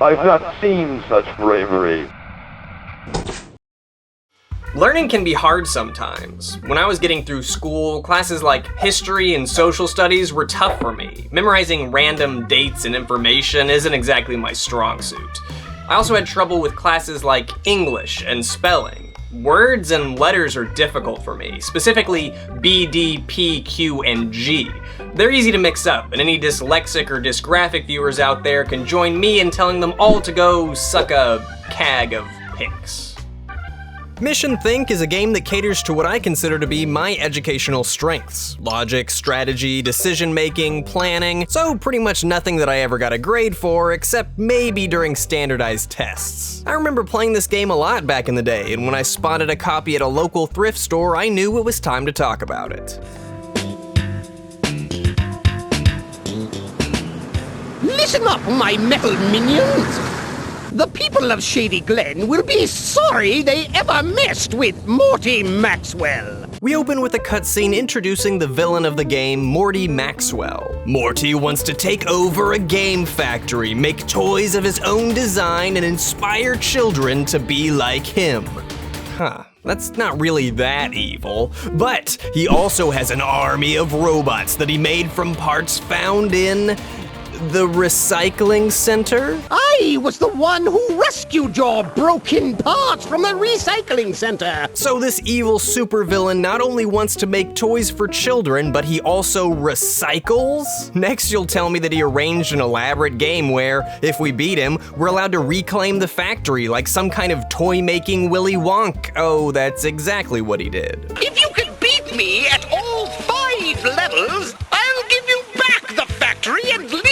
I've not seen such bravery. Learning can be hard sometimes. When I was getting through school, classes like history and social studies were tough for me. Memorizing random dates and information isn't exactly my strong suit. I also had trouble with classes like English and spelling. Words and letters are difficult for me, specifically B, D, P, Q, and G. They're easy to mix up, and any dyslexic or dysgraphic viewers out there can join me in telling them all to go suck a kag of pics. Mission Think is a game that caters to what I consider to be my educational strengths. Logic, strategy, decision-making, planning, so pretty much nothing that I ever got a grade for, except maybe during standardized tests. I remember playing this game a lot back in the day, and when I spotted a copy at a local thrift store, I knew it was time to talk about it. Listen up, my metal minions! The people of Shady Glen will be sorry they ever messed with Morty Maxwell. We open with a cutscene introducing the villain of the game, Morty Maxwell. Morty wants to take over a game factory, make toys of his own design, and inspire children to be like him. That's not really that evil. But he also has an army of robots that he made from parts found in the recycling center? I was the one who rescued your broken parts from the recycling center. So this evil supervillain not only wants to make toys for children, but he also recycles? Next you'll tell me that he arranged an elaborate game where, if we beat him, we're allowed to reclaim the factory like some kind of toy-making Willy Wonka. Oh, that's exactly what he did. If you can beat me at all 5 levels, I'll give you back the factory and leave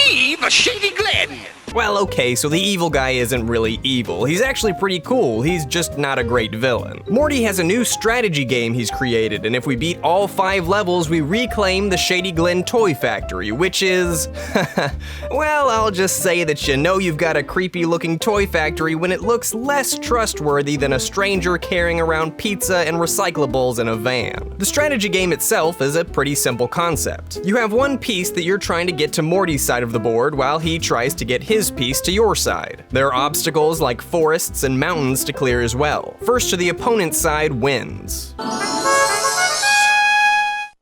Shady Glen. Well, okay, so the evil guy isn't really evil. He's actually pretty cool. He's just not a great villain. Morty has a new strategy game he's created, and if we beat all 5 levels, we reclaim the Shady Glen Toy Factory, which is... well, I'll just say that you know you've got a creepy-looking toy factory when it looks less trustworthy than a stranger carrying around pizza and recyclables in a van. The strategy game itself is a pretty simple concept. You have one piece that you're trying to get to Morty's side of the board while he tries to get his piece to your side. There are obstacles like forests and mountains to clear as well. First to the opponent's side wins.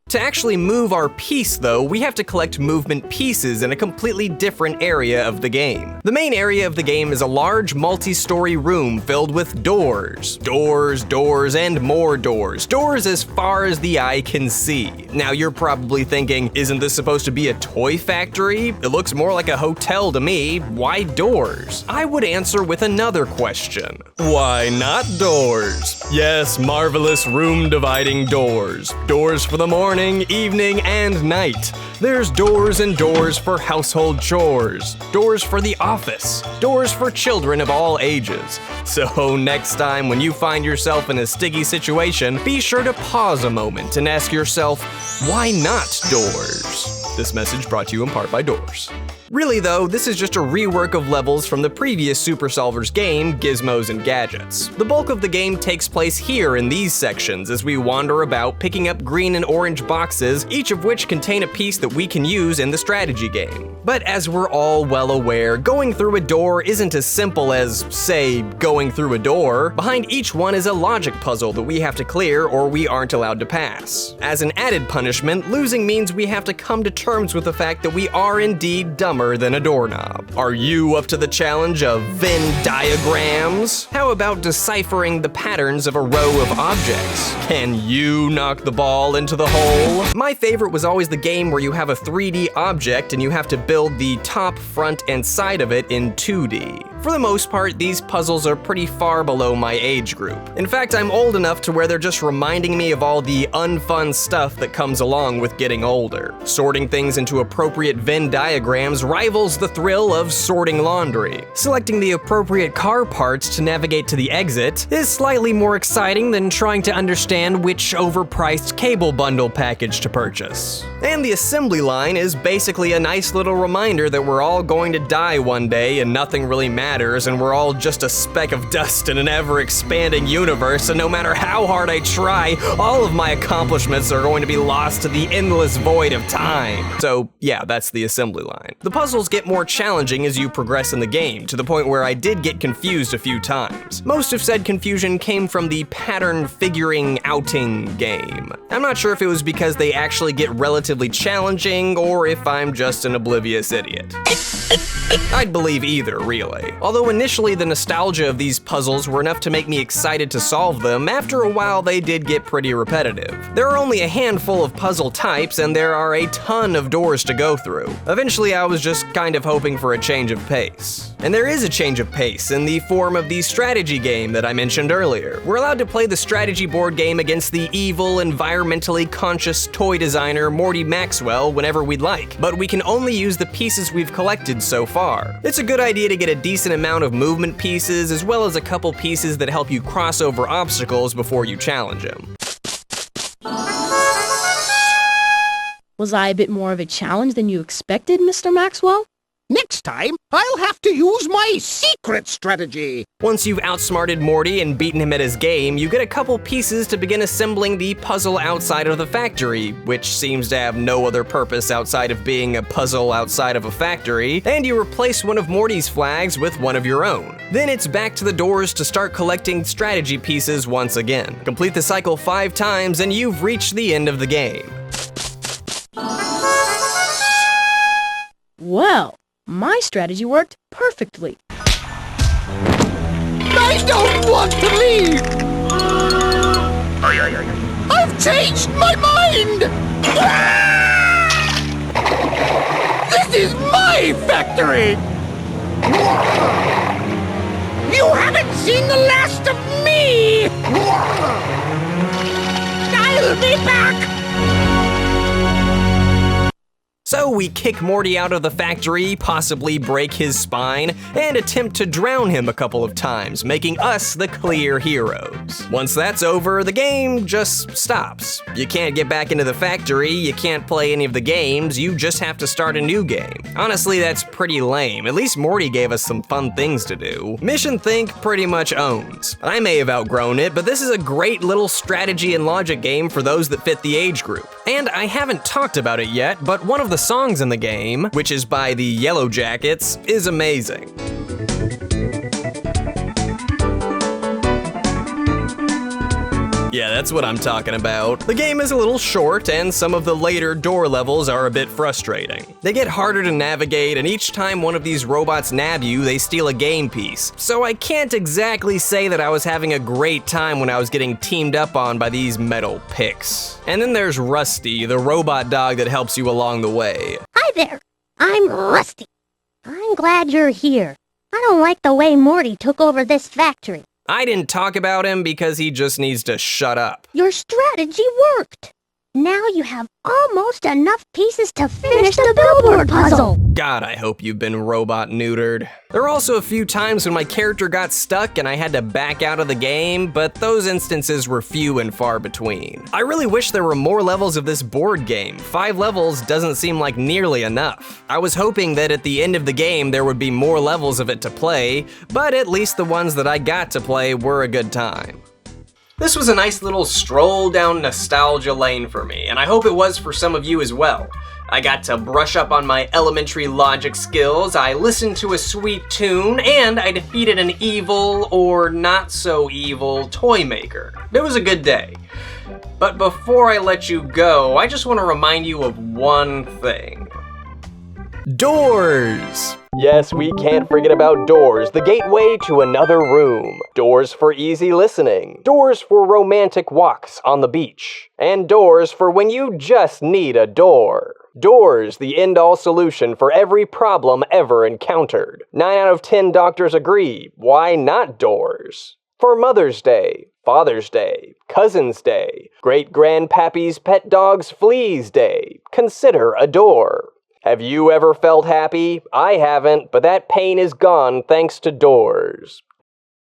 To actually move our piece, though, we have to collect movement pieces in a completely different area of the game. The main area of the game is a large multi-story room filled with doors. Doors, doors, and more doors. Doors as far as the eye can see. Now you're probably thinking, isn't this supposed to be a toy factory? It looks more like a hotel to me. Why doors? I would answer with another question. Why not doors? Yes, marvelous room-dividing doors. Doors for the morning, evening, and night. There's doors and doors for household chores, doors for the office, doors for children of all ages. So next time when you find yourself in a sticky situation, be sure to pause a moment and ask yourself, why not doors? This message brought to you in part by Doors. Really though, this is just a rework of levels from the previous Super Solvers game, Gizmos and Gadgets. The bulk of the game takes place here in these sections as we wander about picking up green and orange boxes, each of which contain a piece that we can use in the strategy game. But as we're all well aware, going through a door isn't as simple as, say, going through a door. Behind each one is a logic puzzle that we have to clear or we aren't allowed to pass. As an added punishment, losing means we have to come to terms with the fact that we are indeed dumber than a doorknob. Are you up to the challenge of Venn diagrams? How about deciphering the patterns of a row of objects? Can you knock the ball into the hole? My favorite was always the game where you have a 3D object and you have to build the top, front, and side of it in 2D. For the most part, these puzzles are pretty far below my age group. In fact, I'm old enough to where they're just reminding me of all the unfun stuff that comes along with getting older. Sorting things into appropriate Venn diagrams rivals the thrill of sorting laundry. Selecting the appropriate car parts to navigate to the exit is slightly more exciting than trying to understand which overpriced cable bundle package to purchase. And the assembly line is basically a nice little reminder that we're all going to die one day and nothing really matters matters and we're all just a speck of dust in an ever-expanding universe, and no matter how hard I try, all of my accomplishments are going to be lost to the endless void of time. So yeah, that's the assembly line. The puzzles get more challenging as you progress in the game, to the point where I did get confused a few times. Most of said confusion came from the pattern figuring outing game. I'm not sure if it was because they actually get relatively challenging, or if I'm just an oblivious idiot. I'd believe either, really. Although initially the nostalgia of these puzzles were enough to make me excited to solve them, after a while they did get pretty repetitive. There are only a handful of puzzle types, and there are a ton of doors to go through. Eventually I was just kind of hoping for a change of pace. And there is a change of pace in the form of the strategy game that I mentioned earlier. We're allowed to play the strategy board game against the evil, environmentally conscious toy designer Morty Maxwell whenever we'd like, but we can only use the pieces we've collected so far. It's a good idea to get a decent amount of movement pieces, as well as a couple pieces that help you cross over obstacles before you challenge them. Was I a bit more of a challenge than you expected, Mr. Maxwell? Next time, I'll have to use my secret strategy. Once you've outsmarted Morty and beaten him at his game, you get a couple pieces to begin assembling the puzzle outside of the factory, which seems to have no other purpose outside of being a puzzle outside of a factory, and you replace one of Morty's flags with one of your own. Then it's back to the doors to start collecting strategy pieces once again. Complete the cycle 5 times and you've reached the end of the game. Well, my strategy worked perfectly. I don't want to leave! I've changed my mind! This is my factory! You haven't seen the last of me! I'll be back! So we kick Morty out of the factory, possibly break his spine, and attempt to drown him a couple of times, making us the clear heroes. Once that's over, the game just stops. You can't get back into the factory, you can't play any of the games, you just have to start a new game. Honestly, that's pretty lame. At least Morty gave us some fun things to do. Mission Think pretty much owns. I may have outgrown it, but this is a great little strategy and logic game for those that fit the age group. And I haven't talked about it yet, but one of the songs in the game, which is by the Yellow Jackets, is amazing. Yeah, that's what I'm talking about. The game is a little short, and some of the later door levels are a bit frustrating. They get harder to navigate, and each time one of these robots nab you, they steal a game piece. So I can't exactly say that I was having a great time when I was getting teamed up on by these metal picks. And then there's Rusty, the robot dog that helps you along the way. Hi there, I'm Rusty. I'm glad you're here. I don't like the way Morty took over this factory. I didn't talk about him because he just needs to shut up. Your strategy worked. Now you have almost enough pieces to finish the billboard puzzle. God, I hope you've been robot neutered. There were also a few times when my character got stuck and I had to back out of the game, but those instances were few and far between. I really wish there were more levels of this board game. 5 levels doesn't seem like nearly enough. I was hoping that at the end of the game there would be more levels of it to play, but at least the ones that I got to play were a good time. This was a nice little stroll down nostalgia lane for me, and I hope it was for some of you as well. I got to brush up on my elementary logic skills, I listened to a sweet tune, and I defeated an evil, or not so evil, toy maker. It was a good day. But before I let you go, I just want to remind you of one thing. Doors! Yes, we can't forget about doors, the gateway to another room. Doors for easy listening. Doors for romantic walks on the beach. And doors for when you just need a door. Doors, the end-all solution for every problem ever encountered. 9 out of 10 doctors agree. Why not doors? For Mother's Day, Father's Day, Cousin's Day, Great-Grandpappy's Pet Dog's Flea's Day, consider a door. Have you ever felt happy? I haven't, but that pain is gone thanks to doors.